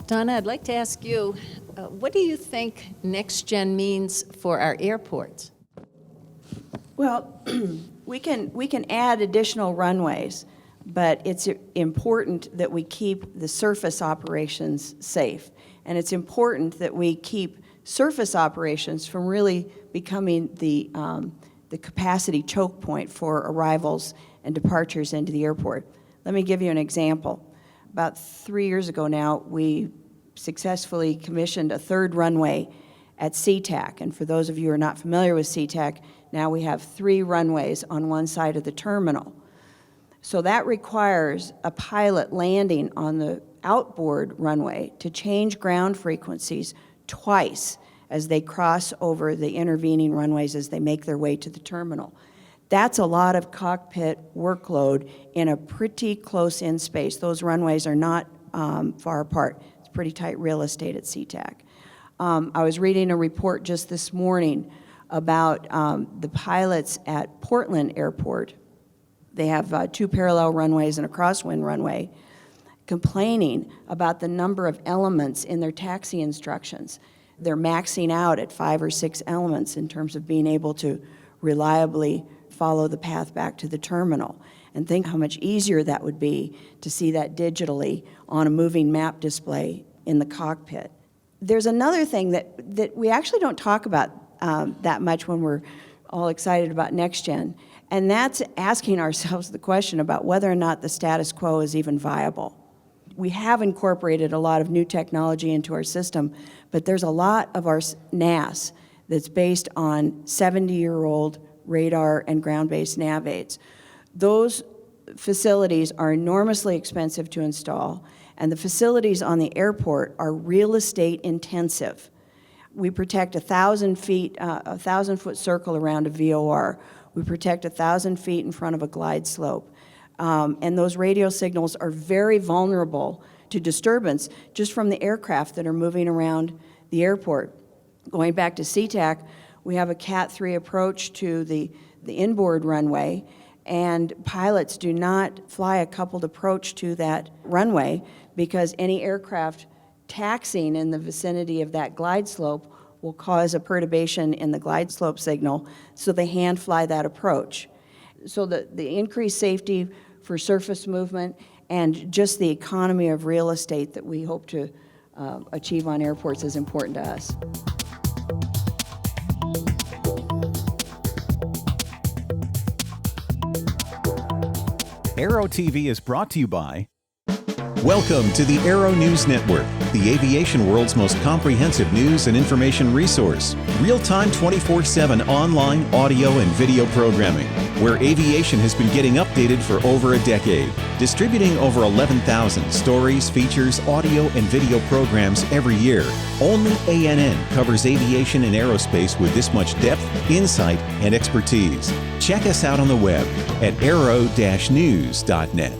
Donna, I'd like to ask you, what do you think NextGen means for our airports? Well, we can add additional runways, but it's important that we keep the surface operations safe. And it's important that we keep surface operations from really becoming the capacity choke point for arrivals and departures into the airport. Let me give you an example. About 3 years ago now, we successfully commissioned a third runway at SeaTac. And for those of you who are not familiar with SeaTac, now we have 3 runways on one side of the terminal. So that requires a pilot landing on the outboard runway to change ground frequencies twice as they cross over the intervening runways as they make their way to the terminal. That's a lot of cockpit workload in a pretty close-in space. Those runways are not far apart. It's pretty tight real estate at SeaTac. I was reading a report just this morning about the pilots at Portland Airport. They have 2 parallel runways and a crosswind runway, complaining about the number of elements in their taxi instructions. They're maxing out at 5 or 6 elements in terms of being able to reliably follow the path back to the terminal. And think how much easier that would be to see that digitally on a moving map display in the cockpit. There's another thing that we actually don't talk about that much when we're all excited about NextGen, and that's asking ourselves the question about whether or not the status quo is even viable. We have incorporated a lot of new technology into our system, but there's a lot of our NAS that's based on 70-year-old radar and ground-based nav aids. Those facilities are enormously expensive to install, and the facilities on the airport are real estate intensive. We protect 1,000 feet, a 1,000-foot circle around a VOR. We protect 1,000 feet in front of a glide slope. And those radio signals are very vulnerable to disturbance just from the aircraft that are moving around the airport. Going back to SeaTac, we have a Cat 3 approach to the inboard runway, and pilots do not fly a coupled approach to that runway because any aircraft taxiing in the vicinity of that glide slope will cause a perturbation in the glide slope signal, so they hand fly that approach. So the increased safety for surface movement and just the economy of real estate that we hope to achieve on airports is important to us. Aero-TV is brought to you by... Welcome to the Aero-News Network, the aviation world's most comprehensive news and information resource. Real-time 24/7 online audio and video programming, where aviation has been getting updated for over a decade. Distributing over 11,000 stories, features, audio, and video programs every year. Only ANN covers aviation and aerospace with this much depth, insight, and expertise. Check us out on the web at aero-news.net.